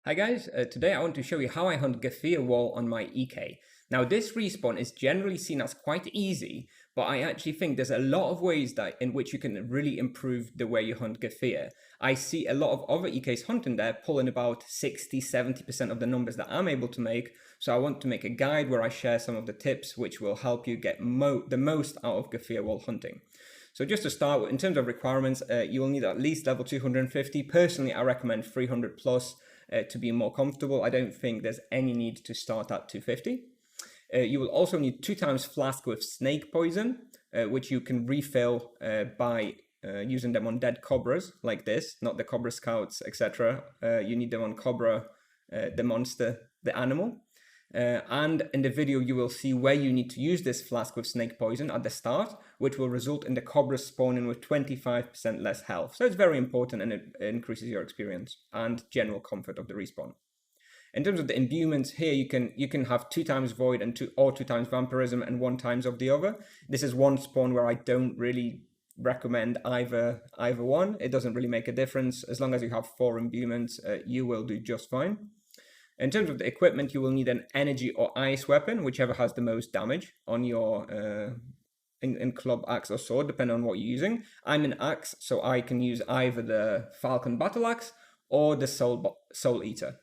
Hi guys, today I want to show you how I hunt Gaffir wall on my EK. Now this respawn is generally seen as quite easy, but I actually think there's a lot of ways in which you can really improve the way you hunt Gaffir. I see a lot of other EKs hunting there pulling about 60-70% of the numbers that I'm able to make, so I want to make a guide where I share some of the tips which will help you get the most out of Gaffir wall hunting. So just to start with, in terms of requirements, you will need at least level 250. Personally, I recommend 300 plus. To be more comfortable. I don't think there's any need to start at 250. You will also need 2 times flask with snake poison, which you can refill by using them on dead cobras like this, not the cobra scouts, etc. You need them on cobra, the monster, the animal. And in the video, you will see where you need to use this flask with snake poison at the start, which will result in the cobra spawning with 25% less health. So it's very important, and it increases your experience and general comfort of the respawn. In terms of the imbuements here, you can have 2 times void and 2 times vampirism and 1 times of the other. This is one spawn where I don't really recommend either one. It doesn't really make a difference. As long as you have 4 imbuements, you will do just fine. In terms of the equipment, you will need an energy or ice weapon, whichever has the most damage on your in club, axe, or sword, depending on what you're using. I'm an axe, so I can use either the Falcon Battle Axe or the Soul Eater.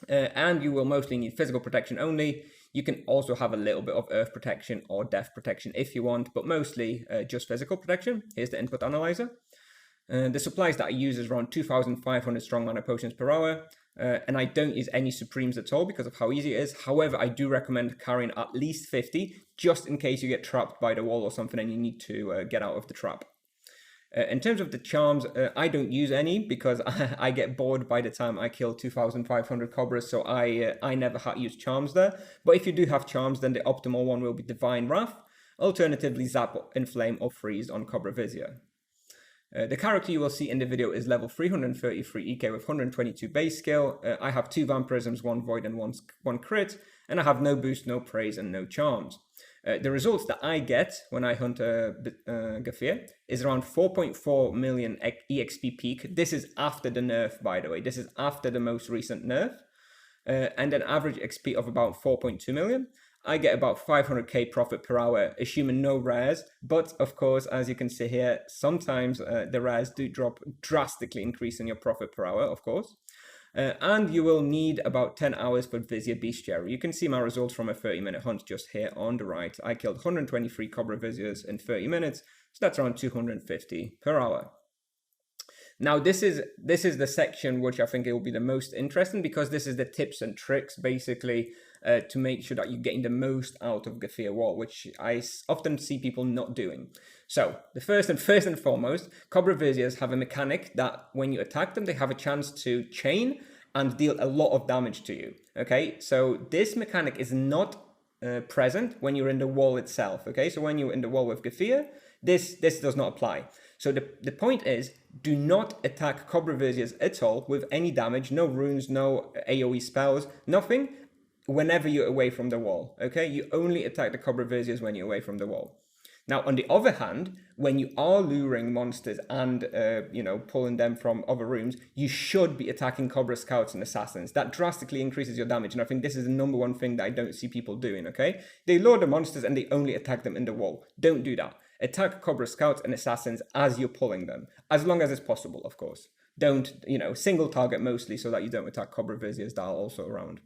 And you will mostly need physical protection only. You can also have a little bit of earth protection or death protection if you want, but mostly just physical protection. Here's the input analyzer. The supplies that I use is around 2,500 strong mana potions per hour. And I don't use any Supremes at all because of how easy it is. However, I do recommend carrying at least 50, just in case you get trapped by the wall or something and you need to get out of the trap. In terms of the charms, I don't use any because I get bored by the time I kill 2,500 cobras, so I never use charms there. But if you do have charms, then the optimal one will be Divine Wrath. Alternatively, Zap, Inflame, or Freeze on Cobra Vizier. The character you will see in the video is level 333 EK with 122 base skill. I have 2 vampirisms, 1 void and 1 crit, and I have no boost, no praise, and no charms. The results that I get when I hunt Gaffir is around 4.4 million EXP peak. This is after the nerf, by the way. This is after the most recent nerf. And an average XP of about 4.2 million. I get about 500k profit per hour, assuming no rares. But of course, as you can see here, sometimes the rares do drop, drastically increasing your profit per hour, of course. And you will need about 10 hours for Vizier Bestiary. You can see my results from a 30-minute hunt just here on the right. I killed 123 Cobra Viziers in 30 minutes, so that's around 250 per hour. Now, this is the section which I think it will be the most interesting because this is the tips and tricks, basically, to make sure that you're getting the most out of Gaffir wall, which I often see people not doing. So, the first and foremost, Cobra Viziers have a mechanic that when you attack them, they have a chance to chain and deal a lot of damage to you. Okay, so this mechanic is not present when you're in the wall itself. Okay, so when you're in the wall with Gaffir, this does not apply. So the point is, do not attack Cobra Viziers at all with any damage, no runes, no AoE spells, nothing, whenever you're away from the wall. Okay, you only attack the Cobra Viziers when you're away from the wall. Now, on the other hand, when you are luring monsters and, pulling them from other rooms, you should be attacking Cobra Scouts and Assassins. That drastically increases your damage, and I think this is the number one thing that I don't see people doing, okay? They lure the monsters and they only attack them in the wall. Don't do that. Attack Cobra Scouts and Assassins as you're pulling them, as long as it's possible, of course. Don't, single target mostly so that you don't attack Cobra Viziers that are also around.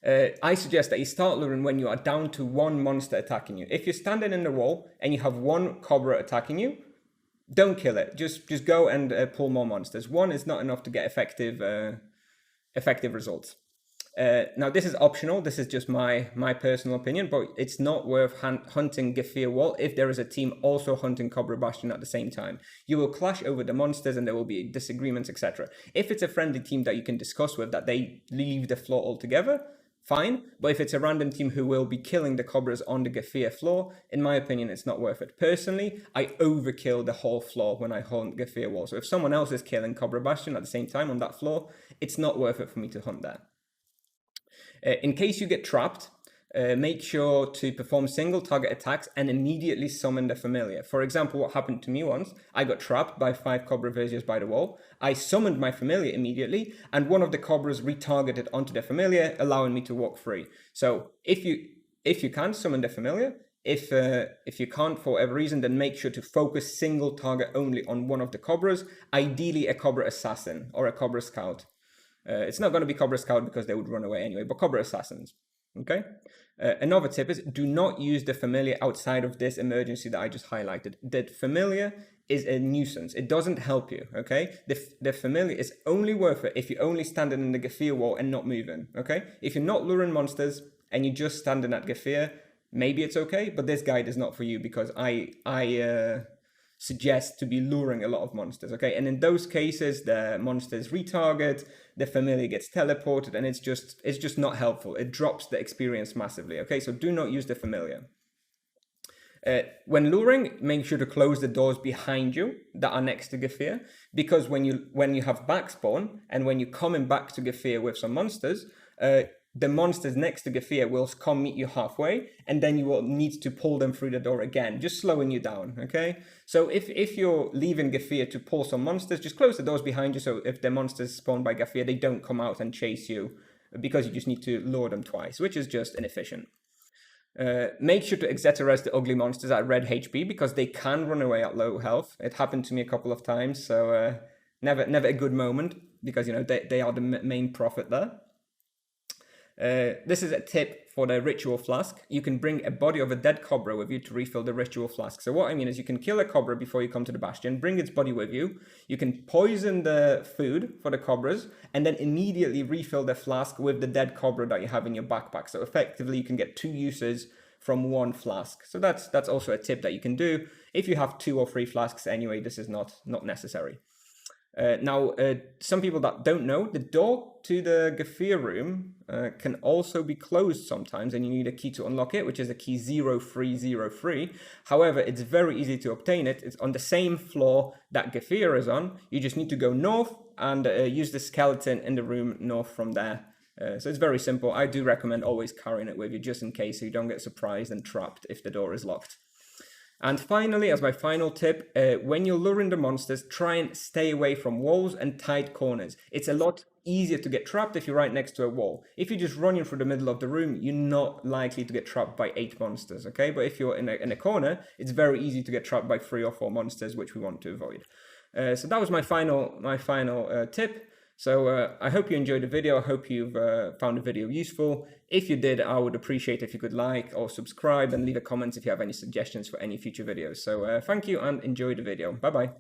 I suggest that you start luring when you are down to 1 monster attacking you. If you're standing in the wall and you have 1 Cobra attacking you, don't kill it. Just go and pull more monsters. 1 is not enough to get effective results. Now, this is optional. This is just my personal opinion, but it's not worth hunting Gaffir wall if there is a team also hunting Cobra Bastion at the same time. You will clash over the monsters and there will be disagreements, etc. If it's a friendly team that you can discuss with that they leave the floor altogether, fine. But if it's a random team who will be killing the Cobras on the Gaffir floor, in my opinion, it's not worth it. Personally, I overkill the whole floor when I hunt Gaffir wall. So if someone else is killing Cobra Bastion at the same time on that floor, it's not worth it for me to hunt there. In case you get trapped, make sure to perform single target attacks and immediately summon the familiar. For example, what happened to me once, I got trapped by 5 Cobra Viziers by the wall. I summoned my familiar immediately, and one of the Cobras retargeted onto the familiar, allowing me to walk free. So if you can summon the familiar, if you can't for whatever reason, then make sure to focus single target only on one of the Cobras, ideally a Cobra Assassin or a Cobra Scout. It's not going to be Cobra Scout because they would run away anyway, but Cobra Assassins. Okay. Another tip is do not use the familiar outside of this emergency that I just highlighted. The familiar is a nuisance. It doesn't help you. Okay. The familiar is only worth it if you're only standing in the Gaffir wall and not moving. Okay. If you're not luring monsters and you're just standing at Gaffir, maybe it's okay, but this guide is not for you because I suggest to be luring a lot of monsters, okay? And in those cases, the monsters retarget, the familiar gets teleported, and it's just not helpful. It drops the experience massively, okay? So do not use the familiar. When luring, make sure to close the doors behind you that are next to Gaffir, because when you have backspawn and when you're coming back to Gaffir with some monsters, the monsters next to Gaffir will come meet you halfway, and then you will need to pull them through the door again, just slowing you down, okay? So if you're leaving Gaffir to pull some monsters, just close the doors behind you, so if the monsters spawn by Gaffir, they don't come out and chase you, because you just need to lure them twice, which is just inefficient. Make sure to Exeterez the ugly monsters at red HP, because they can run away at low health. It happened to me a couple of times, so never a good moment, because they are the main profit there. This is a tip for the ritual flask. You can bring a body of a dead Cobra with you to refill the ritual flask. So what I mean is you can kill a Cobra before you come to the bastion, bring its body with you. You can poison the food for the Cobras and then immediately refill the flask with the dead Cobra that you have in your backpack. So effectively you can get 2 uses from 1 flask. So that's also a tip that you can do. If you have 2 or 3 flasks anyway, this is not necessary. Now, some people that don't know, the door to the Gaffir room can also be closed sometimes, and you need a key to unlock it, which is a key 0303. However, it's very easy to obtain it. It's on the same floor that Gaffir is on. You just need to go north and use the skeleton in the room north from there. So it's very simple. I do recommend always carrying it with you, just in case so you don't get surprised and trapped if the door is locked. And finally, as my final tip, when you're luring the monsters, try and stay away from walls and tight corners. It's a lot easier to get trapped if you're right next to a wall. If you're just running through the middle of the room, you're not likely to get trapped by 8 monsters, okay? But if you're in a corner, it's very easy to get trapped by 3 or 4 monsters, which we want to avoid. So that was my final tip. So I hope you enjoyed the video. I hope you've found the video useful. If you did, I would appreciate if you could like or subscribe and leave a comment if you have any suggestions for any future videos. So thank you and enjoy the video. Bye-bye.